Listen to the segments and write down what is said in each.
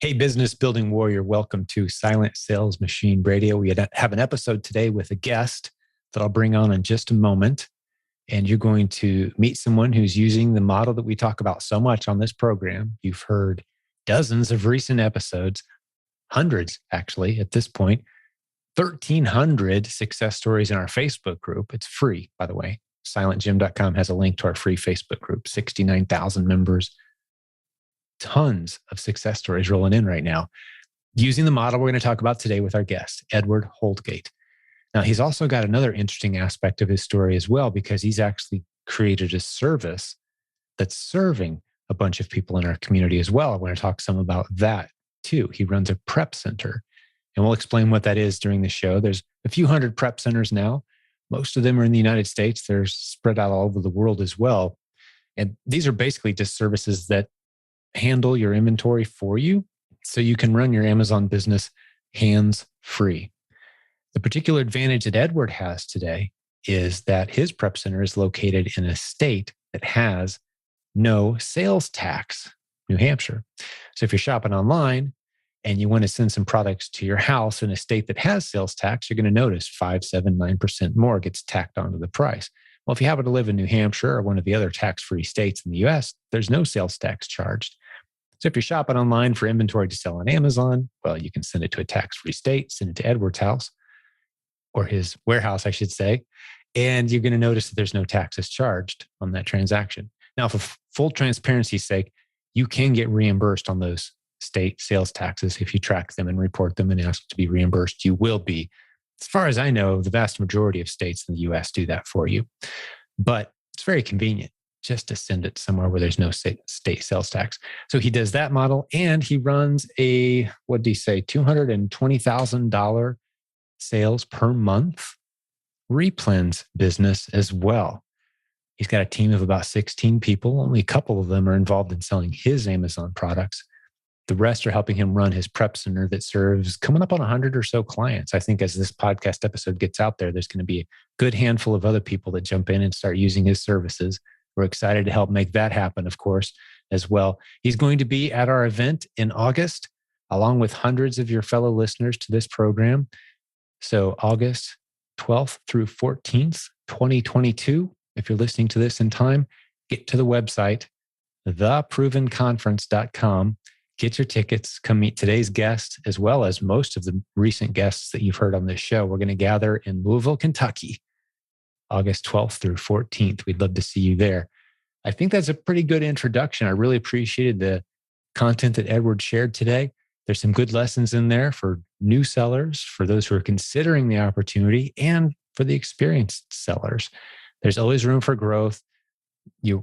Hey, business building warrior, welcome to Silent Sales Machine Radio. We have an episode today with a guest that I'll bring on in just a moment. And you're going to meet someone who's using the model that we talk about so much on this program. You've heard dozens of recent episodes, hundreds actually at this point, 1,300 success stories in our Facebook group. It's free, by the way. SilentJim.com has a link to our free Facebook group, 69,000 members. Tons of success stories rolling in right now using the model we're going to talk about today with our guest, Edward Holdgate. Now, he's also got another interesting aspect of his story as well, because he's actually created a service that's serving a bunch of people in our community as well. I want to talk some about that too. He runs a prep center, and we'll explain what that is during the show. There's a few hundred prep centers now. Most of them are in the United States. They're spread out all over the world as well. And these are basically just services that handle your inventory for you so you can run your Amazon business hands-free. The particular advantage that Edward has today is that his prep center is located in a state that has no sales tax, New Hampshire. So if you're shopping online and you want to send some products to your house in a state that has sales tax, you're going to notice 5, 7, 9% more gets tacked onto the price. Well, if you happen to live in New Hampshire or one of the other tax-free states in the US, there's no sales tax charged. So if you're shopping online for inventory to sell on Amazon, well, you can send it to a tax-free state, send it to Edward's house, or his warehouse, I should say, and you're going to notice that there's no taxes charged on that transaction. Now, for full transparency's sake, you can get reimbursed on those state sales taxes if you track them and report them and ask to be reimbursed. You will be. As far as I know, the vast majority of states in the US do that for you. But it's very convenient just to send it somewhere where there's no state sales tax. So he does that model, and he runs a, what did he say, $220,000 sales per month REPLENS business as well. He's got a team of about 16 people. Only a couple of them are involved in selling his Amazon products. The rest are helping him run his prep center that serves coming up on 100 or so clients. I think as this podcast episode gets out there, there's going to be a good handful of other people that jump in and start using his services. We're excited to help make that happen, of course, as well. He's going to be at our event in August, along with hundreds of your fellow listeners to this program. So August 12th through 14th, 2022. If you're listening to this in time, get to the website, theprovenconference.com. Get your tickets. Come meet today's guest, as well as most of the recent guests that you've heard on this show. We're going to gather in Louisville, Kentucky, August 12th through 14th. We'd love to see you there. I think that's a pretty good introduction. I really appreciated the content that Edward shared today. There's some good lessons in there for new sellers, for those who are considering the opportunity, and for the experienced sellers. There's always room for growth.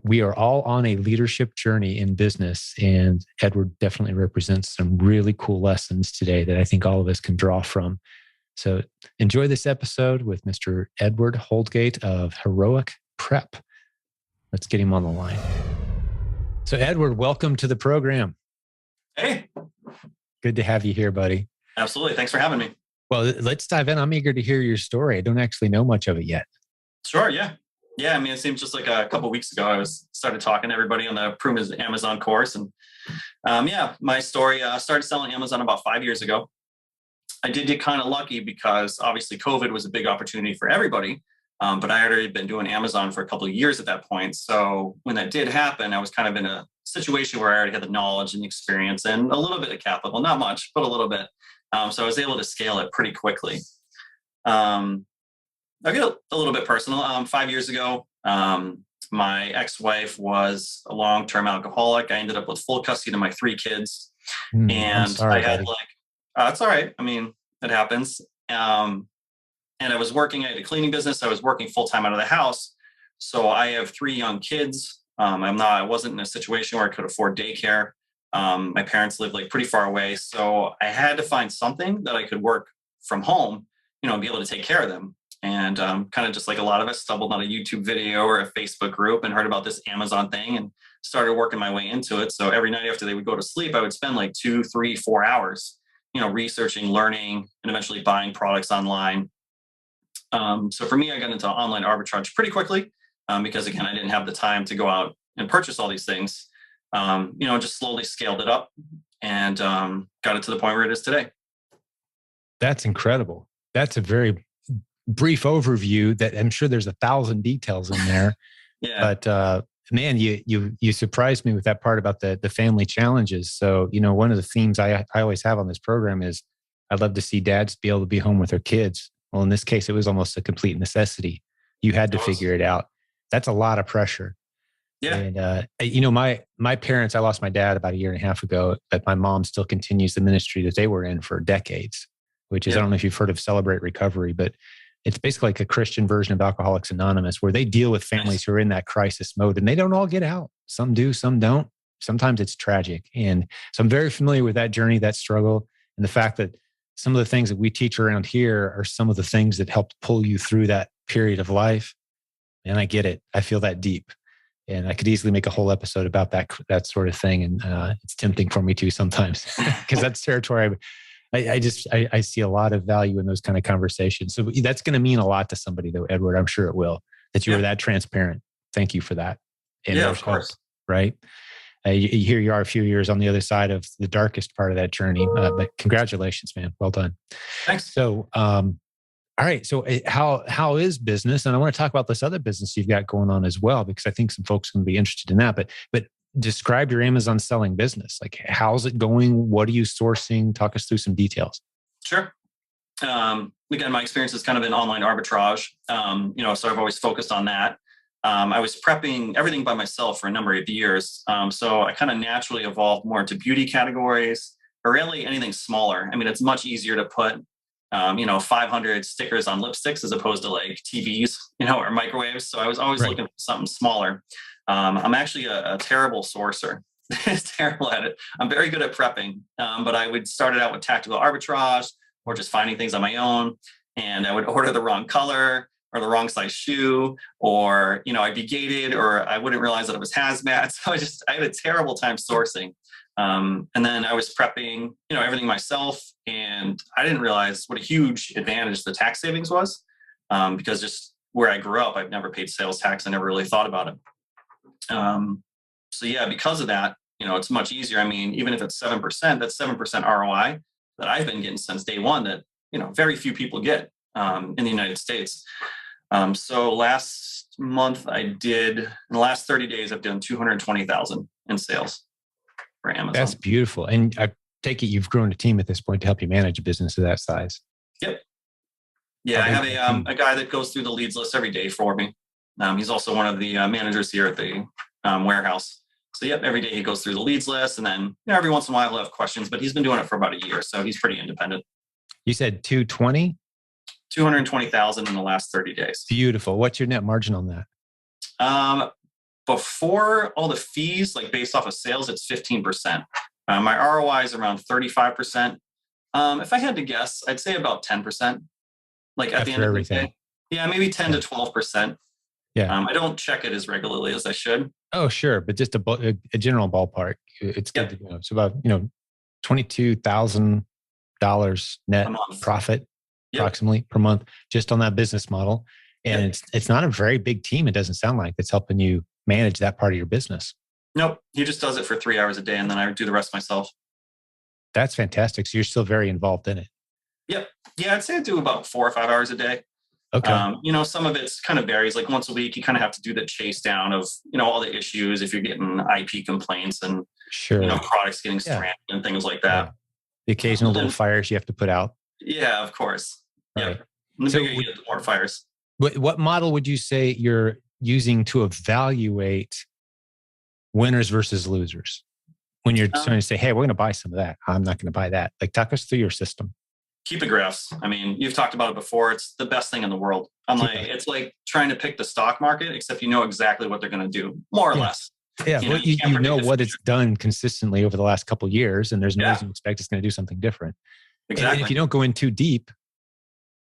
We are all on a leadership journey in business, and Edward definitely represents some really cool lessons today that I think all of us can draw from. So enjoy this episode with Mr. Edward Holdgate of Heroic Prep. Let's get him on the line. So Edward, welcome to the program. Hey. Good to have you here, buddy. Absolutely. Thanks for having me. Well, let's dive in. I'm eager to hear your story. I don't actually know much of it yet. Sure. Yeah. Yeah. I mean, it seems just like a couple of weeks ago, I started talking to everybody on the Prove Amazon course. And my story started selling Amazon about 5 years ago. I did get kind of lucky because obviously COVID was a big opportunity for everybody. But I had already been doing Amazon for a couple of years at that point. So when that did happen, I was kind of in a situation where I already had the knowledge and experience and a little bit of capital, not much, but a little bit. So I was able to scale it pretty quickly. I'll get a little bit personal. 5 years ago, my ex-wife was a long-term alcoholic. I ended up with full custody of my 3 kids. And I had it's all right. I mean, it happens. And I was working at a cleaning business. I was working full-time out of the house. So I have 3 young kids. I wasn't in a situation where I could afford daycare. My parents lived pretty far away. So I had to find something that I could work from home, and be able to take care of them. And kind of just like a lot of us stumbled on a YouTube video or a Facebook group and heard about this Amazon thing and started working my way into it. So every night after they would go to sleep, I would spend 2, 3, 4 hours, researching, learning, and eventually buying products online. So for me, I got into online arbitrage pretty quickly because, again, I didn't have the time to go out and purchase all these things. Just slowly scaled it up. and got it to the point where it is today. That's incredible. That's a very brief overview that I'm sure there's 1,000 details in there. Yeah. But man, you surprised me with that part about the family challenges. So, one of the themes I always have on this program is I'd love to see dads be able to be home with their kids. Well, in this case, it was almost a complete necessity. You had to figure it out. That's a lot of pressure. Yeah. And, my parents, I lost my dad about 1.5 years ago, but my mom still continues the ministry that they were in for decades, which is, I don't know if you've heard of Celebrate Recovery, but it's basically like a Christian version of Alcoholics Anonymous, where they deal with families who are in that crisis mode, and they don't all get out. Some do, some don't. Sometimes it's tragic. And so I'm very familiar with that journey, that struggle, and the fact that some of the things that we teach around here are some of the things that helped pull you through that period of life. And I get it. I feel that deep. And I could easily make a whole episode about that sort of thing. And it's tempting for me to sometimes, because that's territory I see a lot of value in those kind of conversations. So that's going to mean a lot to somebody, though, Edward. I'm sure it will, that you were that transparent. Thank you for that. And of course. Right. Here you are a few years on the other side of the darkest part of that journey. But congratulations, man. Well done. Thanks. So, all right. So how is business? And I want to talk about this other business you've got going on as well, because I think some folks can be interested in that. But describe your Amazon selling business. Like, how's it going? What are you sourcing? Talk us through some details. Sure. Again, my experience has kind of been online arbitrage. So I've always focused on that. I was prepping everything by myself for a number of years. So I kind of naturally evolved more into beauty categories, or really anything smaller. I mean, it's much easier to put 500 stickers on lipsticks as opposed to like TVs, or microwaves. So I was always looking for something smaller. I'm actually a terrible sourcer. Terrible at it. I'm very good at prepping, but I would start it out with tactical arbitrage or just finding things on my own. And I would order the wrong color or the wrong size shoe, or, I'd be gated, or I wouldn't realize that it was hazmat. So I had a terrible time sourcing. And then I was prepping, everything myself. And I didn't realize what a huge advantage the tax savings was, because just where I grew up, I've never paid sales tax. I never really thought about it. Because of that, it's much easier. I mean, even if it's 7%, that's 7% ROI that I've been getting since day one that, very few people get in the United States. So last month in the last 30 days, I've done 220,000 in sales for Amazon. That's beautiful. And I take it you've grown a team at this point to help you manage a business of that size. Yep. Yeah, I have a guy that goes through the leads list every day for me. He's also one of the managers here at the warehouse. So every day he goes through the leads list, and then every once in a while he'll have questions, but he's been doing it for about a year. So he's pretty independent. You said 220? 220,000 in the last 30 days. Beautiful. What's your net margin on that? Before all the fees, like based off of sales, it's 15%. My ROI is around 35%. If I had to guess, I'd say about 10%. Like at the end of the day. Yeah, maybe 10 to 12%. Yeah. I don't check it as regularly as I should. Oh, sure. But just a general ballpark. It's good to know. It's about, $22,000 net profit approximately per month, just on that business model. And it's not a very big team. It doesn't sound like that's helping you manage that part of your business. Nope. He just does it for 3 hours a day, and then I do the rest myself. That's fantastic. So you're still very involved in it. Yep. Yeah, I'd say I do about 4 or 5 hours a day. Okay. Some of it's kind of varies. Like once a week, you kind of have to do the chase down of, all the issues if you're getting IP complaints and, products getting stranded and things like that. Yeah. The occasional little fires you have to put out. Yeah, of course. Right. Yeah. The bigger you get, the more fires. What model would you say you're using to evaluate winners versus losers? When you're trying to say, hey, we're going to buy some of that. I'm not going to buy that. Like, talk us through your system. Keep it graphs. I mean, you've talked about it before. It's the best thing in the world. It's like trying to pick the stock market, except you know exactly what they're going to do, more or less. Yeah, you know what it's done consistently over the last couple of years, and there's no reason to expect it's going to do something different. Exactly. And if you don't go in too deep,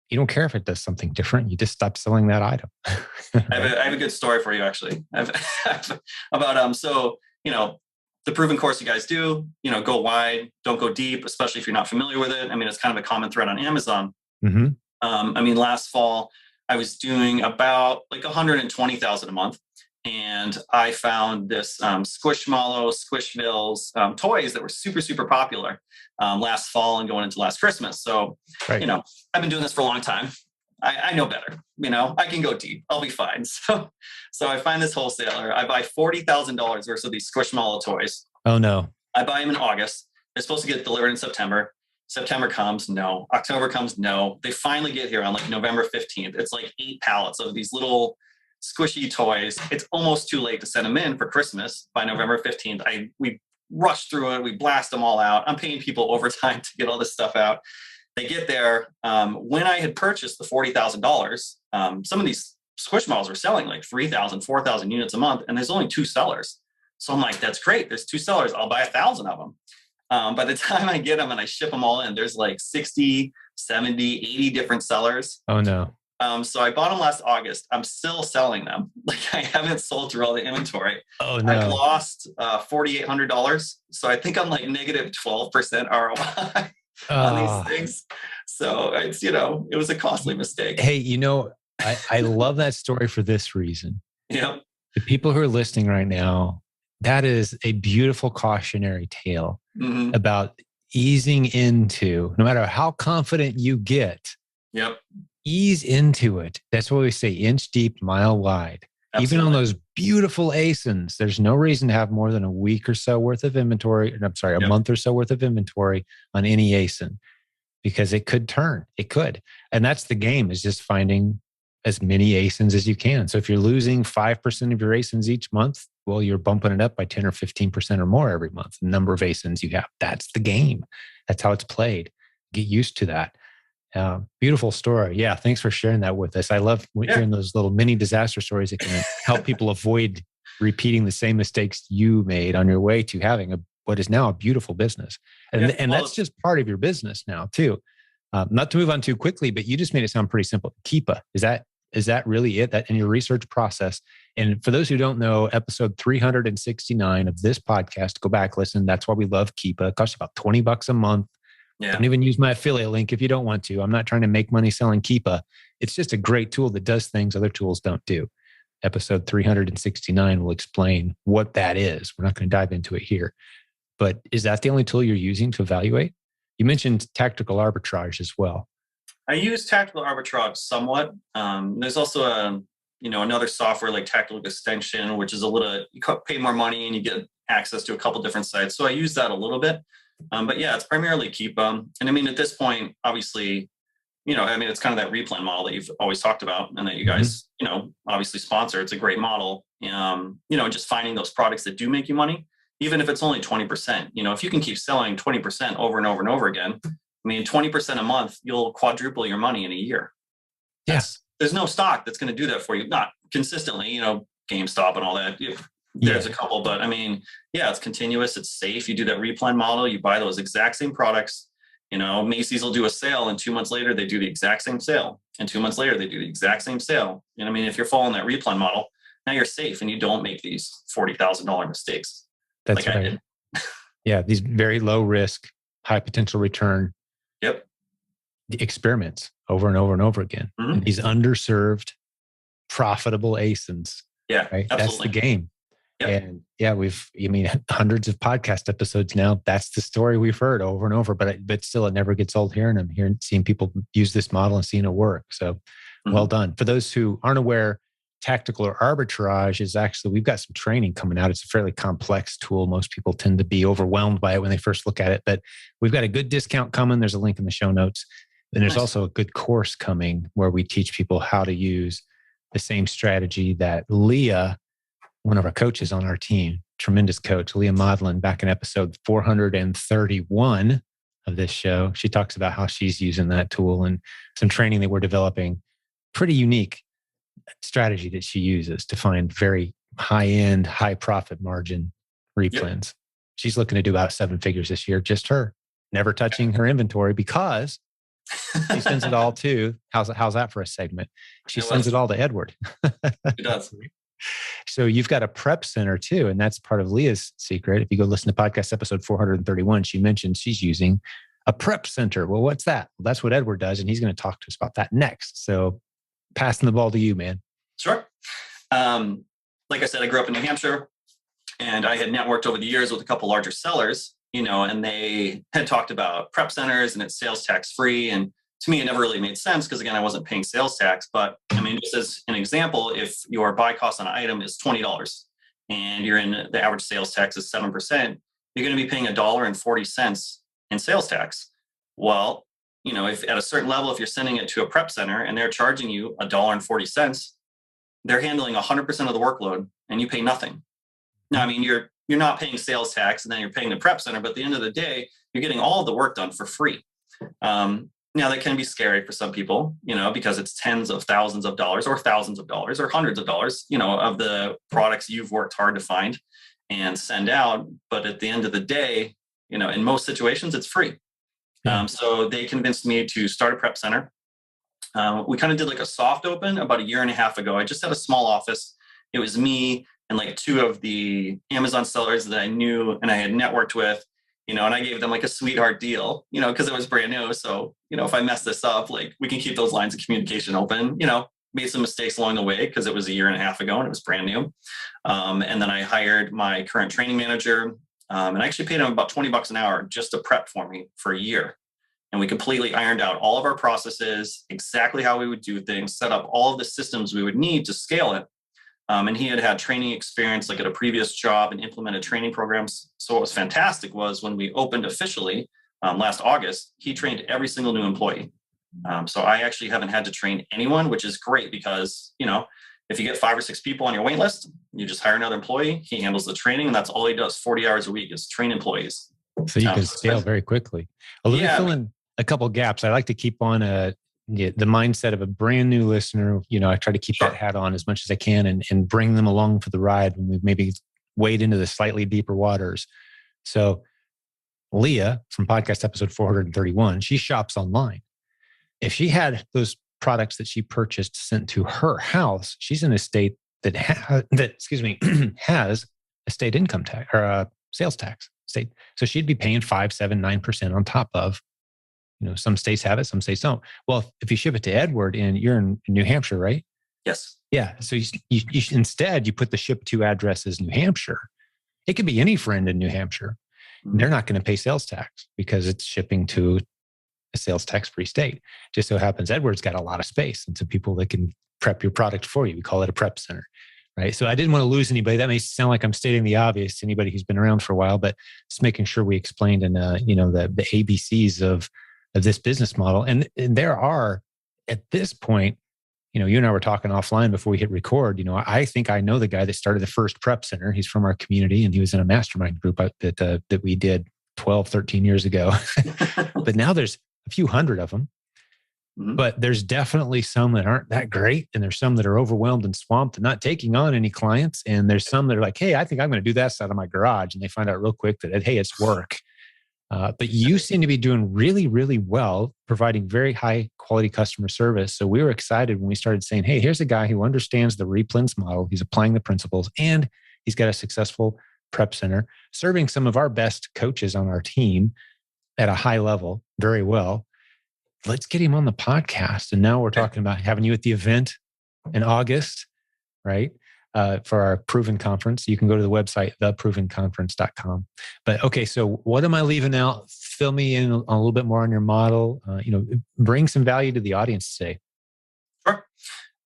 you don't care if it does something different. You just stop selling that item. I have a good story for you, actually. About the proven course you guys do. Go wide, don't go deep, especially if you're not familiar with it. I mean, it's kind of a common thread on Amazon. Mm-hmm. Last fall I was doing about like 120,000 a month, and I found this Squishmallow, Squishvilles toys that were super, super popular last fall and going into last Christmas. So, Right. I've been doing this for a long time. I know better. I can go deep. I'll be fine. So I find this wholesaler. I buy $40,000 worth of these Squishmallow toys. Oh, no. I buy them in August. They're supposed to get delivered in September. September comes, no. October comes, no. They finally get here on like November 15th. It's like 8 pallets of these little squishy toys. It's almost too late to send them in for Christmas by November 15th. We rush through it. We blast them all out. I'm paying people overtime to get all this stuff out. They get there. When I had purchased the $40,000, some of these Squishmallows were selling like 3,000, 4,000 units a month, and there's only 2 sellers. So I'm like, that's great. There's 2 sellers. I'll buy 1,000 of them. By the time I get them and I ship them all in, there's like 60, 70, 80 different sellers. Oh, no. So I bought them last August. I'm still selling them. Like I haven't sold through all the inventory. Oh, no. I've lost $4,800. So I think I'm like negative 12% ROI on these things. So it's, it was a costly mistake. Hey, I love that story for this reason. Yep. The people who are listening right now, that is a beautiful cautionary tale about easing into, no matter how confident you get, yep, ease into it. That's what we say, inch deep, mile wide. Absolutely. Even on those beautiful ASINs, there's no reason to have more than a week or so worth of inventory. A month or so worth of inventory on any ASIN, because it could turn. It could. And that's the game, is just finding as many ASINs as you can. So if you're losing 5% of your ASINs each month, well, you're bumping it up by 10 or 15% or more every month. The number of ASINs you have. That's the game. That's how it's played. Get used to that. Beautiful story. Yeah. Thanks for sharing that with us. I love hearing those little mini disaster stories that can help people avoid repeating the same mistakes you made on your way to having what is now a beautiful business. And that's just part of your business now too. Not to move on too quickly, but you just made it sound pretty simple. Keepa, is that really it? That in your research process? And for those who don't know, episode 369 of this podcast, go back, listen. That's why we love Keepa. It costs about $20 a month. Yeah. Don't even use my affiliate link if you don't want to. I'm not trying to make money selling Keepa. It's just a great tool that does things other tools don't do. Episode 369 will explain what that is. We're not going to dive into it here. But is that the only tool you're using to evaluate? You mentioned Tactical Arbitrage as well. I use Tactical Arbitrage somewhat. There's also another software like Tactical Extension, which is you pay more money and you get access to a couple different sites. So I use that a little bit. But yeah, it's primarily Keepa. And I mean, at this point, obviously, it's kind of that replen model that you've always talked about and that you guys, obviously sponsor. It's a great model. Just finding those products that do make you money, even if it's only 20%, if you can keep selling 20% over and over and over again, 20% a month, you'll quadruple your money in a year. Yes. There's no stock that's going to do that for you. Not consistently, GameStop and all that. There's a couple, but it's continuous. It's safe. You do that replen model. You buy those exact same products. Macy's will do a sale and 2 months later, they do the exact same sale. And 2 months later, they do the exact same sale. And if you're following that replen model, now you're safe and you don't make these $40,000 mistakes. That's like right. I did. Yeah. These very low risk, high potential return. Yep. Experiments over and over and over again. And these underserved, profitable ASINs. Yeah. Right. Absolutely. That's the game. Yep. And yeah, hundreds of podcast episodes now. That's the story we've heard over and over, but still it never gets old hearing them, seeing people use this model and seeing it work. So well done. For those who aren't aware, Tactical Arbitrage is actually, we've got some training coming out. It's a fairly complex tool. Most people tend to be overwhelmed by it when they first look at it, but we've got a good discount coming. There's a link in the show notes. And there's also a good course coming where we teach people how to use the same strategy that Leigha, one of our coaches on our team, tremendous coach, Leigha Modlin, back in episode 431 of this show, she talks about how she's using that tool and some training that we're developing. Pretty unique strategy that she uses to find very high-end, high profit margin replens. Yep. She's looking to do about 7 figures this year, just her, never touching her inventory because she sends it all to, how's that for a segment? She sends it all to Edward. She does. So you've got a prep center too, and that's part of Leah's secret. If you go listen to podcast episode 431, she mentioned she's using a prep center. Well, what's that? Well, that's what Edward does, and he's going to talk to us about that next. So passing the ball to you, man. Sure. like I said, I grew up in New Hampshire, and I had networked over the years with a couple larger sellers, and they had talked about prep centers and it's sales tax free. And to me, it never really made sense because, again, I wasn't paying sales tax. But I mean, just as an example, if your buy cost on an item is $20 and you're in the average sales tax is 7%, you're going to be paying $1.40 in sales tax. Well, if at a certain level, if you're sending it to a prep center and they're charging you $1.40, they're handling 100% of the workload and you pay nothing. Now, I mean, you're not paying sales tax and then you're paying the prep center, but at the end of the day, you're getting all of the work done for free. Now, that can be scary for some people, because it's tens of thousands of dollars or thousands of dollars or hundreds of dollars, of the products you've worked hard to find and send out. But at the end of the day, in most situations, it's free. So they convinced me to start a prep center. We kind of did like a soft open about 1.5 years ago. I just had a small office. It was me and like 2 of the Amazon sellers that I knew and I had networked with, and I gave them like a sweetheart deal, because it was brand new. So, if I mess this up, like we can keep those lines of communication open, made some mistakes along the way because it was 1.5 years ago and it was brand new. And then I hired my current training manager and I actually paid him about $20 an hour just to prep for me for a year. And we completely ironed out all of our processes, exactly how we would do things, set up all of the systems we would need to scale it. And he had training experience like at a previous job and implemented training programs. So what was fantastic was when we opened officially last August, he trained every single new employee. So I actually haven't had to train anyone, which is great because, if you get 5 or 6 people on your wait list, you just hire another employee. He handles the training and that's all he does 40 hours a week is train employees. So you can scale very quickly. Well, let me fill in a couple of gaps. I like to keep on the mindset of a brand new listener. I try to keep that hat on as much as I can and bring them along for the ride when we maybe wade into the slightly deeper waters. So Leigha from podcast episode 431, she shops online. If she had those products that she purchased sent to her house, she's in a state that has a state income tax or a sales tax state. So she'd be paying 5, 7, 9% on top of. Some states have it, some states don't. Well, if you ship it to Edward and you're in New Hampshire, right? Yes. Yeah. So you instead you put the ship to address as New Hampshire. It could be any friend in New Hampshire. Mm-hmm. They're not going to pay sales tax because it's shipping to a sales tax-free state. Just so happens Edward's got a lot of space and some people that can prep your product for you. We call it a prep center, right? So I didn't want to lose anybody. That may sound like I'm stating the obvious to anybody who's been around for a while, but just making sure we explained in the ABCs of this business model. And there are, at this point, you and I were talking offline before we hit record, I think I know the guy that started the first prep center. He's from our community and he was in a mastermind group that we did 12, 13 years ago. But now there's a few hundred of them. Mm-hmm. But there's definitely some that aren't that great. And there's some that are overwhelmed and swamped and not taking on any clients. And there's some that are like, hey, I think I'm going to do that out of my garage. And they find out real quick that, hey, it's work. But you seem to be doing really, really well, providing very high quality customer service. So we were excited when we started saying, hey, here's a guy who understands the REPLENS model. He's applying the principles and he's got a successful prep center, serving some of our best coaches on our team at a high level very well. Let's get him on the podcast. And now we're talking about having you at the event in August, right? For our Proven Conference. You can go to the website, theprovenconference.com. But okay, so what am I leaving out? Fill me in a little bit more on your model. Bring some value to the audience today. Sure.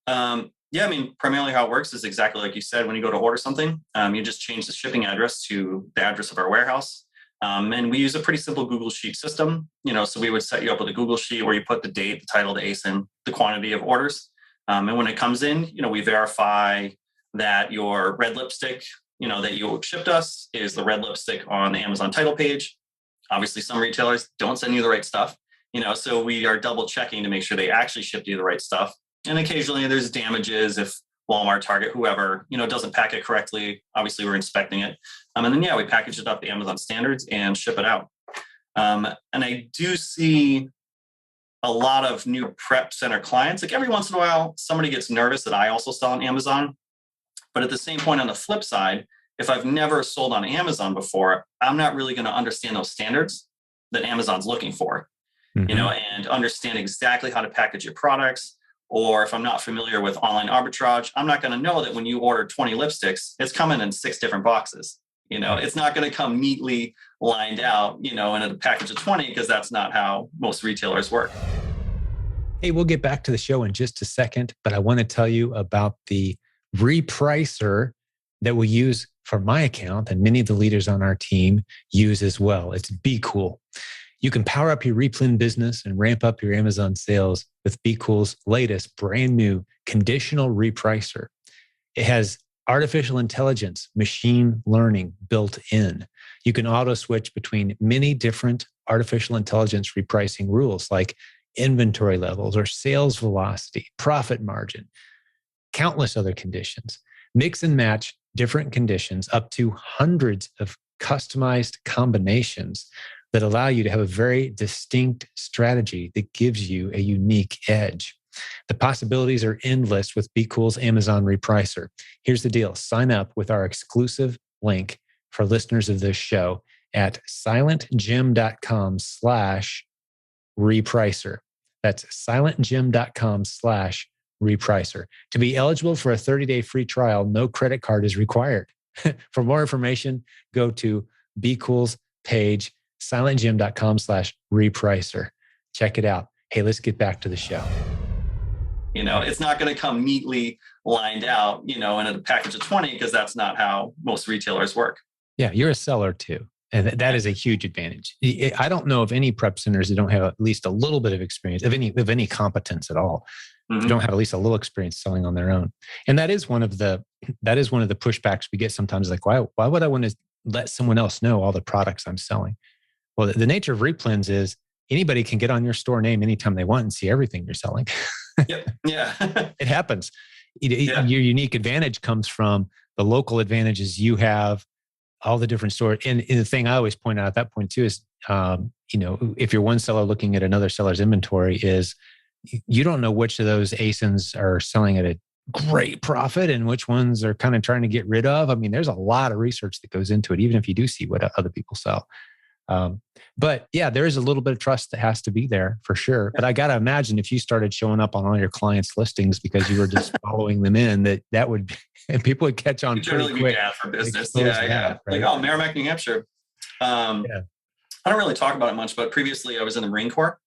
Primarily how it works is exactly like you said. When you go to order something, you just change the shipping address to the address of our warehouse. And we use a pretty simple Google Sheet system. So we would set you up with a Google Sheet where you put the date, the title, the ASIN, the quantity of orders. And when it comes in, we verify that your red lipstick, that you shipped us is the red lipstick on the Amazon title page. Obviously, some retailers don't send you the right stuff, so we are double checking to make sure they actually shipped you the right stuff. And occasionally there's damages if Walmart, Target, whoever, doesn't pack it correctly. Obviously, we're inspecting it. And then, we package it up to Amazon standards and ship it out. And I do see a lot of new prep center clients. Like every once in a while, somebody gets nervous that I also sell on Amazon. But at the same point, on the flip side, if I've never sold on Amazon before, I'm not really going to understand those standards that Amazon's looking for, and understand exactly how to package your products, Or if I'm not familiar with online arbitrage, I'm not going to know that when you order 20 lipsticks, it's coming in 6 different boxes. It's not going to come neatly lined out, in a package of 20, because that's not how most retailers work. Hey, we'll get back to the show in just a second, but I want to tell you about the repricer that we use for my account and many of the leaders on our team use as well. It's Be Cool. You can power up your Replen business and ramp up your Amazon sales with Be Cool's latest brand new conditional repricer. It has artificial intelligence, machine learning built in. You can auto switch between many different artificial intelligence repricing rules like inventory levels or sales velocity, profit margin, countless other conditions. Mix and match different conditions up to hundreds of customized combinations that allow you to have a very distinct strategy that gives you a unique edge. The possibilities are endless with Be Cool's Amazon repricer. Here's the deal. Sign up with our exclusive link for listeners of this show at silentjim.com/repricer. That's silentjim.com/repricer. To be eligible for a 30-day free trial, no credit card is required. For more information, go to Be Cool's page, silentjim.com/repricer. Check it out. Hey, let's get back to the show. It's not going to come neatly lined out, in a package of 20, because that's not how most retailers work. Yeah, you're a seller too. And that is a huge advantage. I don't know of any prep centers that don't have at least a little bit of experience, of any competence at all. Mm-hmm. Don't have at least a little experience selling on their own. And that is one of the pushbacks we get sometimes. Like, why would I want to let someone else know all the products I'm selling? Well, the nature of REPLENS is anybody can get on your store name anytime they want and see everything you're selling. Yep. Yeah. It happens. Your unique advantage comes from the local advantages you have, all the different stores. And the thing I always point out at that point too is, if you're one seller looking at another seller's inventory, is you don't know which of those ASINs are selling at a great profit and which ones are kind of trying to get rid of. I mean, there's a lot of research that goes into it, even if you do see what other people sell. But yeah, there is a little bit of trust that has to be there for sure. But I got to imagine if you started showing up on all your clients' listings because you were just following them in, that would, and people would catch on pretty quick. Bad for business. Yeah. Right? Like, Merrimack, New Hampshire. I don't really talk about it much, but previously I was in the Marine Corps.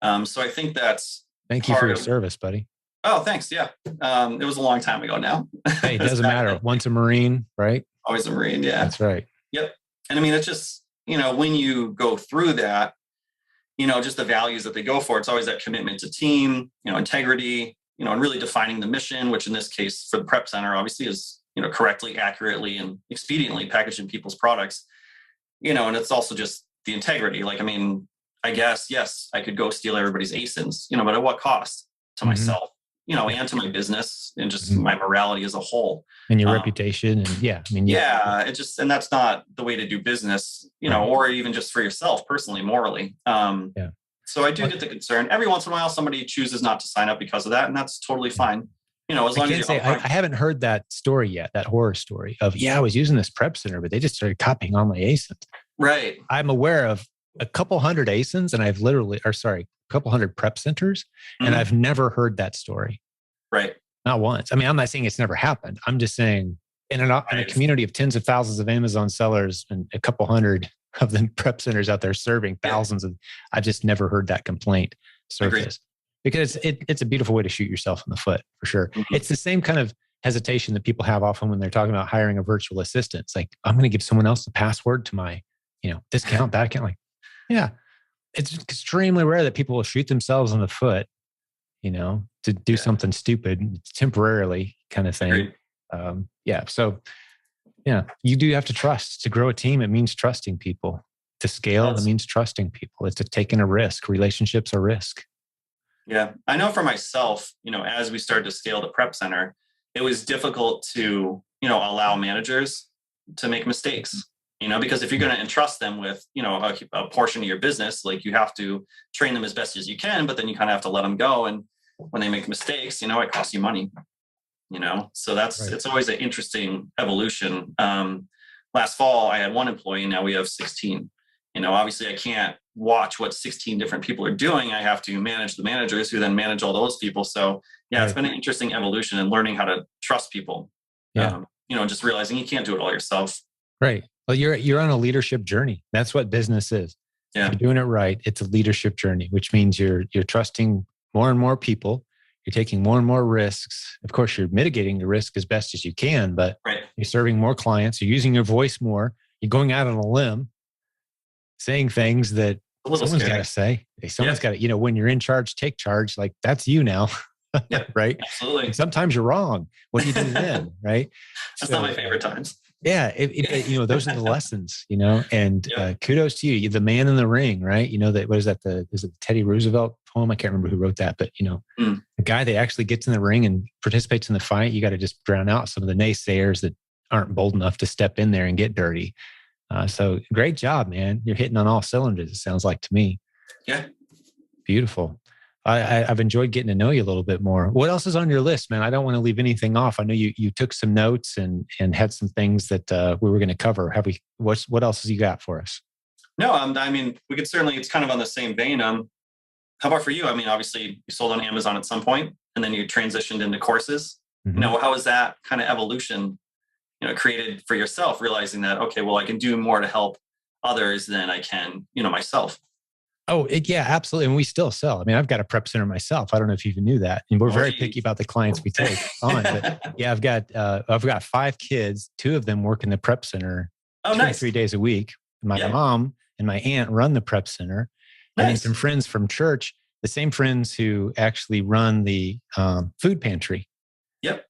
So I think that's Thank you for your service, buddy. Oh, thanks. Yeah. It was a long time ago now. Hey, it doesn't matter. Once a Marine, right? Always a Marine. Yeah. That's right. Yep. And I mean, it's just, when you go through that, just the values that they go for, it's always that commitment to team, integrity, and really defining the mission, which in this case for the prep center, obviously is, correctly, accurately, and expediently packaging people's products, and it's also just the integrity. Like, I mean, I guess, yes, I could go steal everybody's ASINs, but at what cost to myself, and to my business and just my morality as a whole. And your reputation. And and that's not the way to do business, or even just for yourself personally, morally. So I do get the concern. Every once in a while, somebody chooses not to sign up because of that. And that's totally fine. As long as I haven't heard that story yet, that horror story of, I was using this prep center, but they just started copying all my ASINs. Right. I'm aware of a couple hundred ASINs and a couple hundred prep centers. And I've never heard that story. Right. Not once. I mean, I'm not saying it's never happened. I'm just saying in a community of tens of thousands of Amazon sellers and a couple hundred of the prep centers out there serving thousands of, I've just never heard that complaint surface. Because it's a beautiful way to shoot yourself in the foot, for sure. Mm-hmm. It's the same kind of hesitation that people have often when they're talking about hiring a virtual assistant. It's like, I'm going to give someone else the password to my, this account, that account. Like, yeah, it's extremely rare that people will shoot themselves in the foot, to do something stupid temporarily kind of thing. So you do have to trust. To grow a team, it means trusting people. To scale, it means trusting people. It's taking a risk. Relationships are risk. Yeah. I know for myself, as we started to scale the prep center, it was difficult to, allow managers to make mistakes, because if you're going to entrust them with, a portion of your business, like you have to train them as best as you can, but then you kind of have to let them go. And when they make mistakes, it costs you money, so it's always an interesting evolution. Last fall, I had one employee. Now we have 16, Obviously I can't watch what 16 different people are doing. I have to manage the managers who then manage all those people. So yeah, it's been an interesting evolution in learning how to trust people. Yeah. Just realizing you can't do it all yourself. Right. Well, you're on a leadership journey. That's what business is. Yeah. If you're doing it right, it's a leadership journey, which means you're trusting more and more people. You're taking more and more risks. Of course, you're mitigating the risk as best as you can, but you're serving more clients. You're using your voice more. You're going out on a limb, saying things that someone's got to say. Someone's got to, when you're in charge, take charge. Like that's you now. Yeah, right. Absolutely. And sometimes you're wrong. What do you do then? Right. That's not my favorite times. Yeah. Those are the lessons, and kudos to you. You're the man in the ring, right? What is that? Is it the Teddy Roosevelt poem? I can't remember who wrote that, but the guy that actually gets in the ring and participates in the fight, you got to just drown out some of the naysayers that aren't bold enough to step in there and get dirty. So great job, man. You're hitting on all cylinders, it sounds like to me. Yeah. Beautiful. I've enjoyed getting to know you a little bit more. What else is on your list, man? I don't want to leave anything off. I know you took some notes and had some things that we were going to cover. What else has you got for us? No, we could certainly, it's kind of on the same vein. How about for you? Obviously you sold on Amazon at some point and then you transitioned into courses. Mm-hmm. How was that kind of evolution, created for yourself, realizing that, okay, well, I can do more to help others than I can, myself. Oh, yeah, absolutely. And we still sell. I've got a prep center myself. I don't know if you even knew that. And we're very picky about the clients we take on. But yeah, I've got 5 kids. 2 of them work in the prep center 2 or 3 days a week. My mom and my aunt run the prep center. Nice. And then some friends from church, the same friends who actually run the food pantry. Yep.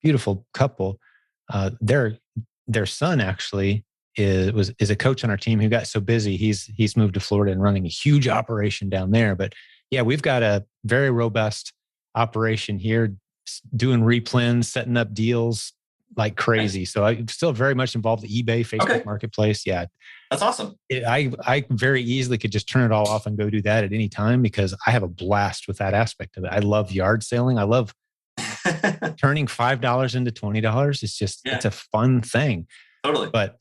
Beautiful couple. Their son actually is a coach on our team who got so busy he's moved to Florida and running a huge operation down there. But yeah, we've got a very robust operation here, doing REPLENS, setting up deals like crazy. So I'm still very much involved in eBay, Facebook Marketplace. Yeah, that's awesome. I very easily could just turn it all off and go do that at any time because I have a blast with that aspect of it. I love yard selling. I love turning $5 into $20. It's a fun thing. Totally. But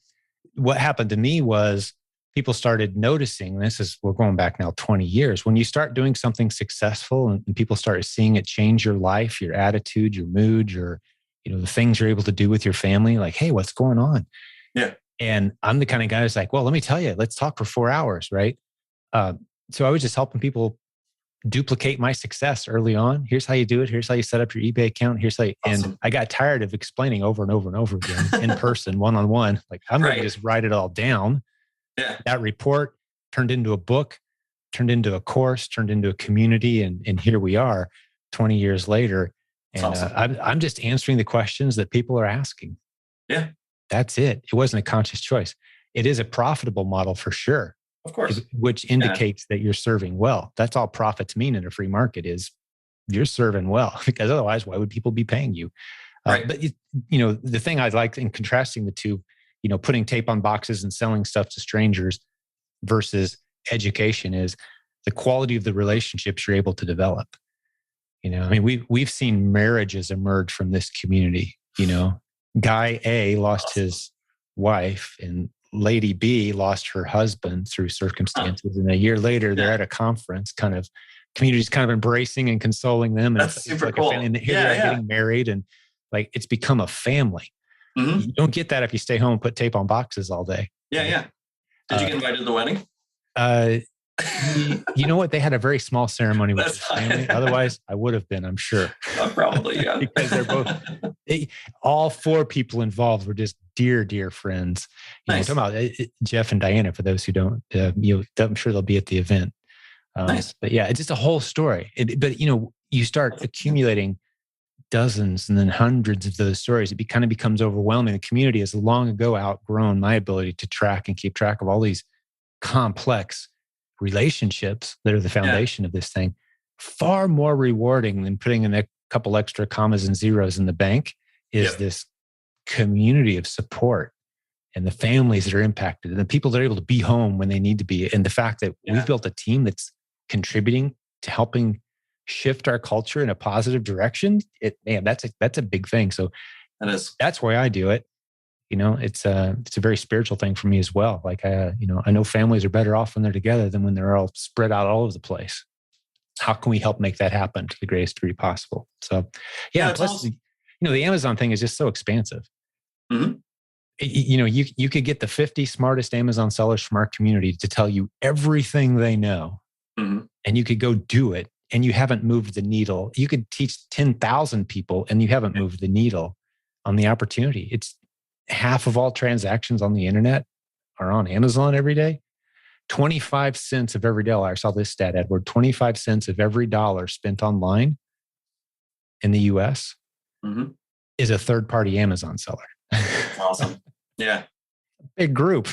what happened to me was people started noticing, we're going back now 20 years. When you start doing something successful and people start seeing it change your life, your attitude, your mood, the things you're able to do with your family, like, hey, what's going on? Yeah. And I'm the kind of guy who's like, well, let me tell you, let's talk for 4 hours. Right. So I was just helping people duplicate my success early on. Here's how you do it. Here's how you set up your eBay account. Here's how you, and I got tired of explaining over and over and over again in person, one-on-one. Like I'm going to just write it all down. Yeah. That report turned into a book, turned into a course, turned into a community. And here we are 20 years later. And I'm just answering the questions that people are asking. Yeah. That's it. It wasn't a conscious choice. It is a profitable model for sure. Of course. Which indicates that you're serving well. That's all profits mean in a free market is you're serving well, because otherwise, why would people be paying you? Right. But the thing I like in contrasting the two, putting tape on boxes and selling stuff to strangers versus education is the quality of the relationships you're able to develop. We've seen marriages emerge from this community. Guy A lost his wife and Lady B lost her husband through circumstances. And a year later, they're at a conference, community's kind of embracing and consoling them. And that's super cool. And here they're getting married and like, it's become a family. Mm-hmm. You don't get that if you stay home and put tape on boxes all day. Yeah. Yeah. Did you get invited to the wedding? You know what? They had a very small ceremony with his family. Otherwise, I would have been, I'm sure. Probably, yeah. Because they're both, all 4 people involved were just dear friends. Nice. I'm talking about Jeff and Diana, for those who don't, I'm sure they'll be at the event. Nice. But yeah, it's just a whole story. But you start accumulating dozens and then hundreds of those stories. It kind of becomes overwhelming. The community has long ago outgrown my ability to track and keep track of all these complex relationships that are the foundation of this thing. Far more rewarding than putting in a couple extra commas and zeros in the bank is this community of support and the families that are impacted and the people that are able to be home when they need to be. And the fact that we've built a team that's contributing to helping shift our culture in a positive direction. That's a big thing. So that's why I do it. It's a very spiritual thing for me as well. Like, I know families are better off when they're together than when they're all spread out all over the place. How can we help make that happen to the greatest degree possible? So, yeah. It's Plus, almost, the Amazon thing is just so expansive. Mhm. You could get the 50 smartest Amazon sellers from our community to tell you everything they know, Mhm. and you could go do it, and you haven't moved the needle. You could teach 10,000 people, and you haven't moved the needle on the opportunity. It's half of all transactions on the internet are on Amazon every day. 25 cents of every dollar. I saw this stat, Edward. 25 cents of every dollar spent online in the US Mhm. is a third-party Amazon seller. That's awesome. Yeah. Big group,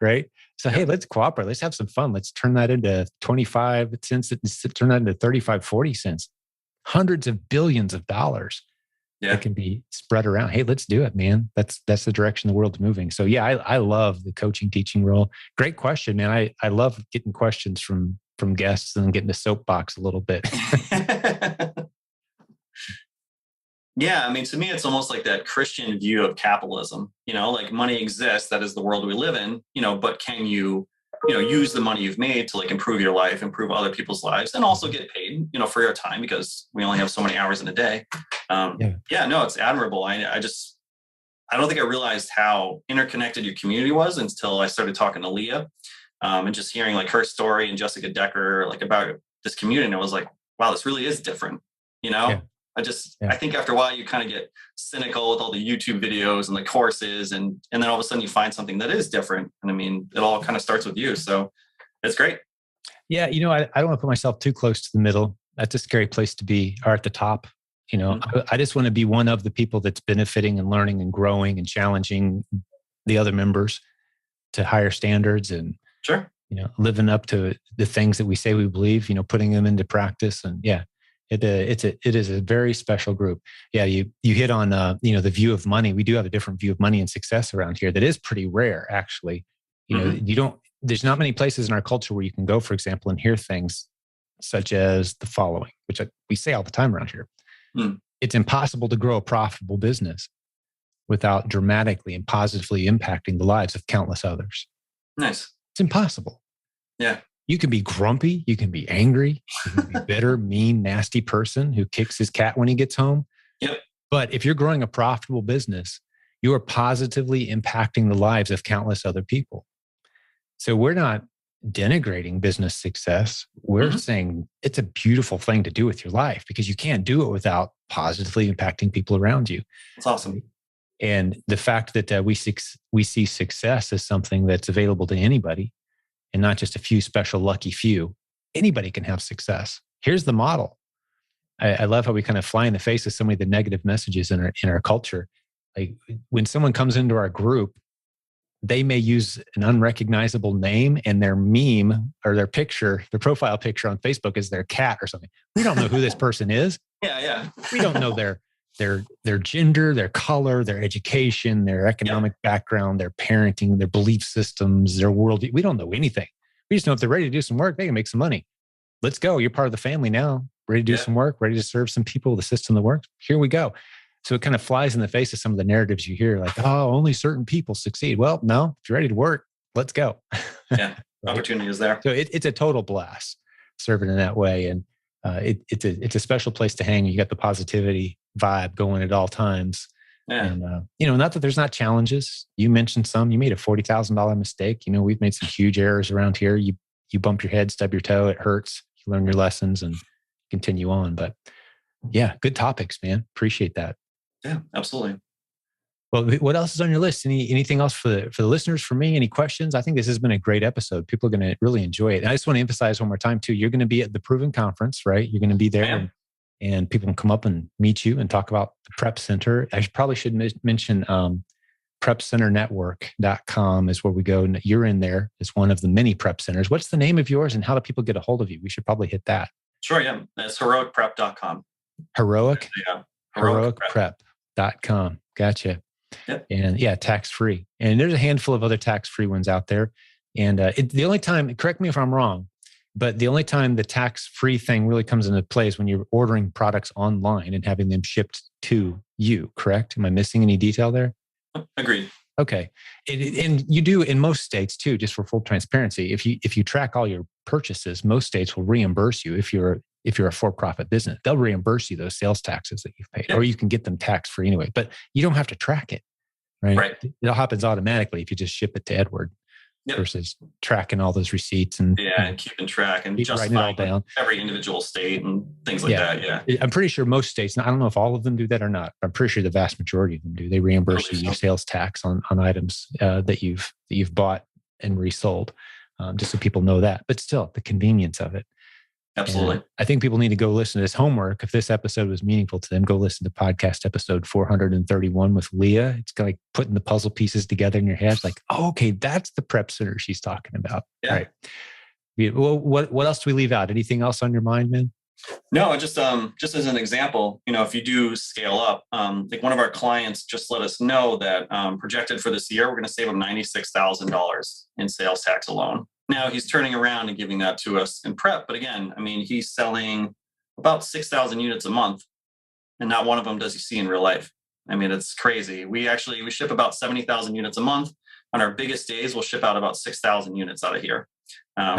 right? So, hey, Yep. let's cooperate. Let's have some fun. Let's turn that into 25 cents, turn that into 35, 40 cents. Hundreds of billions of dollars Yeah. that can be spread around. Hey, let's do it, man. That's the direction the world's moving. So, yeah, I love the coaching teaching role. Great question, man. I love getting questions from guests and getting the soapbox a little bit. Yeah, I mean, to me, it's almost like that Christian view of capitalism. Like money exists, that is the world we live in. But can you, use the money you've made to like improve your life, improve other people's lives, and also get paid, for your time because we only have so many hours in a day. Yeah. No, it's admirable. I don't think I realized how interconnected your community was until I started talking to Leigha, and just hearing like her story and Jessica Decker, like about this community. And I was like, wow, this really is different. Yeah. I think after a while you kind of get cynical with all the YouTube videos and the courses, and then all of a sudden you find something that is different. And I mean, it all kind of starts with you. So it's great. Yeah. I don't want to put myself too close to the middle. That's a scary place to be, or at the top. I just want to be one of the people that's benefiting and learning and growing and challenging the other members to higher standards and, Sure. living up to the things that we say we believe, putting them into practice. And yeah, it is a very special group. Yeah. You hit on, the view of money. We do have a different view of money and success around here that is pretty rare, actually. There's not many places in our culture where you can go, for example, and hear things such as the following, which we say all the time around here. It's impossible to grow a profitable business without dramatically and positively impacting the lives of countless others. Nice. It's impossible. Yeah. You can be grumpy. You can be angry. You can be bitter, mean, nasty person who kicks his cat when he gets home. Yep. But if you're growing a profitable business, you are positively impacting the lives of countless other people. So we're not denigrating business success. We're saying it's a beautiful thing to do with your life because you can't do it without positively impacting people around you. That's awesome. And the fact that we see success as something that's available to anybody and not just a few special lucky few, anybody can have success. Here's the model. I love how we kind of fly in the face of so many of the negative messages in our culture. Like when someone comes into our group, they may use an unrecognizable name and their meme or their picture, their profile picture on Facebook is their cat or something. We don't know who this person is. Yeah. We don't know their gender, their color, their education, their economic background, their parenting, their belief systems, their world. We don't know anything. We just know if they're ready to do some work, they can make some money. Let's go. You're part of the family now. Ready to do some work, ready to serve some people, the system that works. Here we go. So it kind of flies in the face of some of the narratives you hear, like, oh, only certain people succeed. Well, no, if you're ready to work, let's go. Yeah, opportunity is there. So it's a total blast serving in that way. And it's a special place to hang. You got the positivity vibe going at all times. Yeah. And, not that there's not challenges. You mentioned some. You made a $40,000 mistake. We've made some huge errors around here. You bump your head, stub your toe, it hurts. You learn your lessons and continue on. But yeah, good topics, man. Appreciate that. Yeah, absolutely. Well, what else is on your list? Anything else for the listeners, for me? Any questions? I think this has been a great episode. People are going to really enjoy it. And I just want to emphasize one more time too, you're going to be at the Proven Conference, right? You're going to be there and people can come up and meet you and talk about the Prep Center. I probably should mention prepcenternetwork.com is where we go. And you're in there as one of the many prep centers. What's the name of yours and how do people get a hold of you? We should probably hit that. Sure, yeah. That's heroicprep.com. Heroic? Yeah. Heroicprep.com. Gotcha. Yep. And yeah, tax-free. And there's a handful of other tax-free ones out there. And the only time, correct me if I'm wrong, but the only time the tax-free thing really comes into play is when you're ordering products online and having them shipped to you, correct? Am I missing any detail there? Agreed. Okay. And you do in most states too, just for full transparency. If you track all your purchases, most states will reimburse you if you're a for-profit business. They'll reimburse you those sales taxes that you've paid, or you can get them tax-free anyway. But you don't have to track it, right? Right. It all happens automatically if you just ship it to Edward versus tracking all those receipts and and keeping track and writing it all down. Every individual state and things like that. Yeah. I'm pretty sure most states, I don't know if all of them do that or not, but I'm pretty sure the vast majority of them do. They reimburse you your sales tax on items that you've bought and resold, just so people know that. But still, the convenience of it. Absolutely. And I think people need to go listen to this homework. If this episode was meaningful to them, go listen to podcast episode 431 with Leigha. It's like putting the puzzle pieces together in your head. It's like, oh, okay, that's the prep center she's talking about. Yeah. Right. Well, what else do we leave out? Anything else on your mind, man? No, just as an example, if you do scale up, like one of our clients just let us know that projected for this year, we're going to save them $96,000 in sales tax alone. Now he's turning around and giving that to us in prep. But again, he's selling about 6,000 units a month, and not one of them does he see in real life. It's crazy. We ship about 70,000 units a month. On our biggest days, we'll ship out about 6,000 units out of here.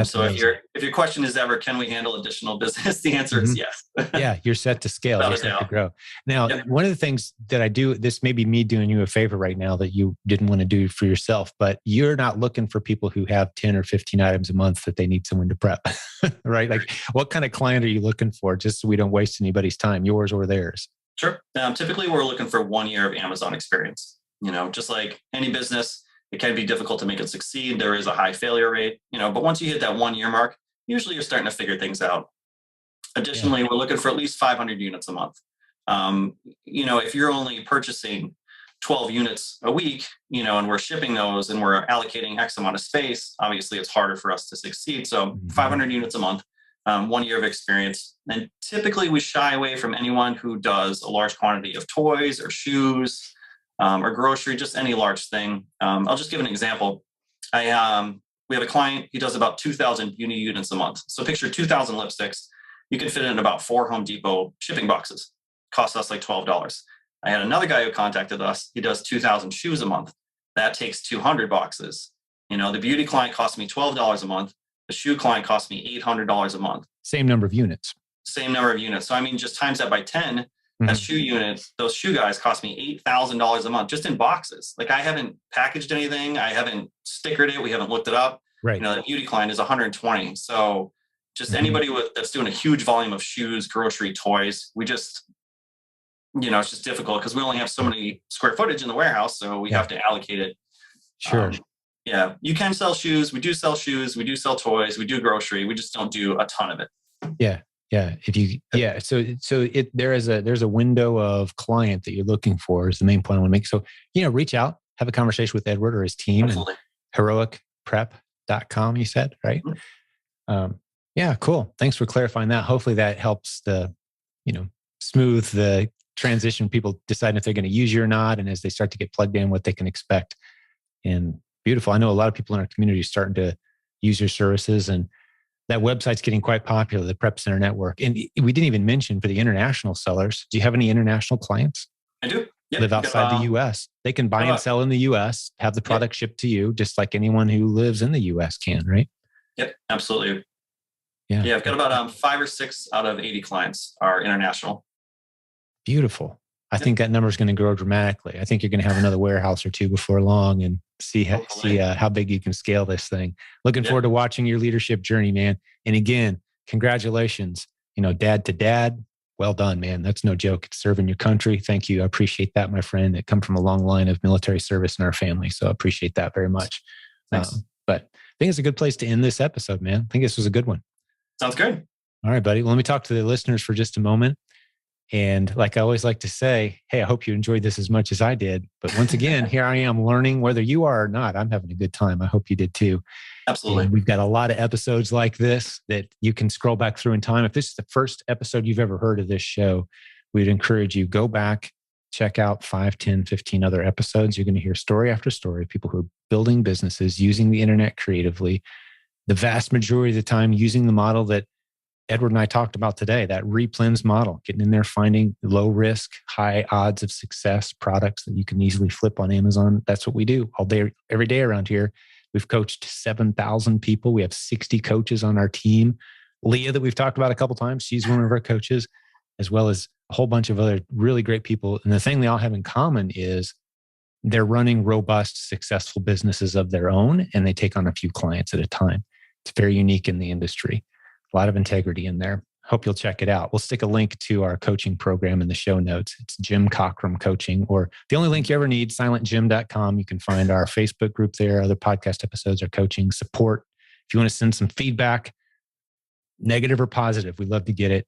So if your question is ever, can we handle additional business? The answer is yes. Yeah, you're set to scale. You're set to grow. Now, one of the things that I do, this may be me doing you a favor right now that you didn't want to do for yourself, but you're not looking for people who have 10 or 15 items a month that they need someone to prep, right? Like what kind of client are you looking for, just so we don't waste anybody's time, yours or theirs? Sure. Typically, we're looking for 1 year of Amazon experience. Just like any business, it can be difficult to make it succeed. There is a high failure rate, but once you hit that 1 year mark, usually you're starting to figure things out. Additionally, we're looking for at least 500 units a month. If you're only purchasing 12 units a week, and we're shipping those and we're allocating X amount of space, obviously it's harder for us to succeed. So 500 units a month, 1 year of experience. And typically we shy away from anyone who does a large quantity of toys or shoes, or grocery, just any large thing. I'll just give an example. We have a client, he does about 2,000 uni units a month. So picture 2,000 lipsticks. You can fit it in about 4 Home Depot shipping boxes. Costs us like $12. I had another guy who contacted us. He does 2,000 shoes a month. That takes 200 boxes. The beauty client cost me $12 a month. The shoe client cost me $800 a month. Same number of units. So just times that by 10. That shoe unit, those shoe guys cost me $8,000 a month just in boxes. Like I haven't packaged anything. I haven't stickered it. We haven't looked it up. Right. The beauty client is 120. So just anybody that's doing a huge volume of shoes, grocery, toys, we just, it's just difficult because we only have so many square footage in the warehouse. So we have to allocate it. Sure. You can sell shoes. We do sell shoes. We do sell toys. We do grocery. We just don't do a ton of it. Yeah. Yeah. So there's a window of client that you're looking for is the main point I want to make. So, reach out, have a conversation with Edward or his team. Absolutely. And heroicprep.com, you said, right? Yeah, cool. Thanks for clarifying that. Hopefully that helps smooth the transition, people deciding if they're going to use you or not. And as they start to get plugged in, what they can expect. And beautiful. I know a lot of people in our community are starting to use your services, and that website's getting quite popular, the Prep Center Network. And we didn't even mention for the international sellers. Do you have any international clients? I do. Yep. Live outside the U.S. They can buy and sell in the U.S., have the product shipped to you, just like anyone who lives in the U.S. can, right? Yep, absolutely. Yeah, I've got about 5 or 6 out of 80 clients are international. Beautiful. I think that number is going to grow dramatically. I think you're going to have another warehouse or 2 before long, and see how big you can scale this thing. Looking forward to watching your leadership journey, man. And again, congratulations. Dad to dad. Well done, man. That's no joke. It's serving your country. Thank you. I appreciate that, my friend. It come from a long line of military service in our family, so I appreciate that very much. Thanks. But I think it's a good place to end this episode, man. I think this was a good one. Sounds good. All right, buddy. Well, let me talk to the listeners for just a moment. And like I always like to say, hey, I hope you enjoyed this as much as I did. But once again, here I am learning. Whether you are or not, I'm having a good time. I hope you did too. Absolutely. And we've got a lot of episodes like this that you can scroll back through in time. If this is the first episode you've ever heard of this show, we'd encourage you, go back, check out 5, 10, 15 other episodes. You're going to hear story after story of people who are building businesses, using the internet creatively, the vast majority of the time using the model that Edward and I talked about today, that REPLENS model, getting in there, finding low risk, high odds of success products that you can easily flip on Amazon. That's what we do all day, every day around here. We've coached 7,000 people. We have 60 coaches on our team. Leigha, that we've talked about a couple times, she's one of our coaches, as well as a whole bunch of other really great people. And the thing they all have in common is they're running robust, successful businesses of their own, and they take on a few clients at a time. It's very unique in the industry. A lot of integrity in there. Hope you'll check it out. We'll stick a link to our coaching program in the show notes. It's Jim Cockrum Coaching, or the only link you ever need, silentjim.com. You can find our Facebook group there, other podcast episodes, our coaching support. If you want to send some feedback, negative or positive, we'd love to get it.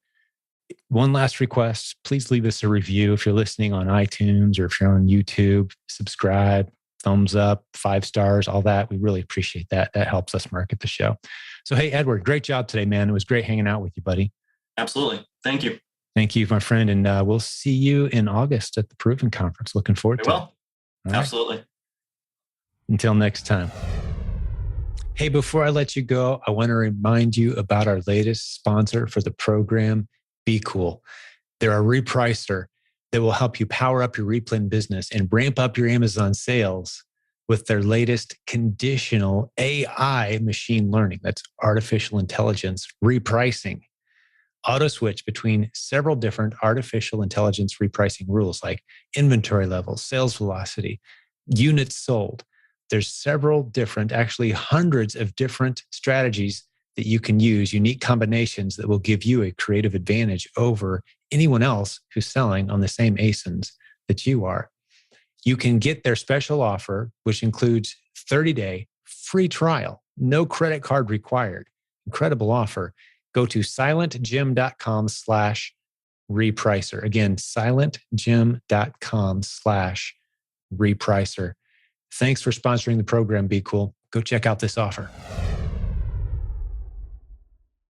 One last request, please leave us a review. If you're listening on iTunes or if you're on YouTube, subscribe, thumbs up, 5 stars, all that. We really appreciate that. That helps us market the show. So, hey, Edward, great job today, man. It was great hanging out with you, buddy. Absolutely. Thank you. Thank you, my friend. And we'll see you in August at the Proven Conference. Looking forward to it. All absolutely. Right. Until next time. Hey, before I let you go, I want to remind you about our latest sponsor for the program, Be Cool. They're a repricer that will help you power up your replen business and ramp up your Amazon sales with their latest conditional AI machine learning. That's artificial intelligence repricing. Auto switch between several different artificial intelligence repricing rules like inventory levels, sales velocity, units sold. There's several different, actually hundreds of different strategies that you can use, unique combinations that will give you a creative advantage over anyone else who's selling on the same ASINs that you are. You can get their special offer, which includes 30-day free trial, no credit card required. Incredible offer. Go to silentjim.com/repricer. Again, silentjim.com/repricer. Thanks for sponsoring the program, Be Cool. Go check out this offer.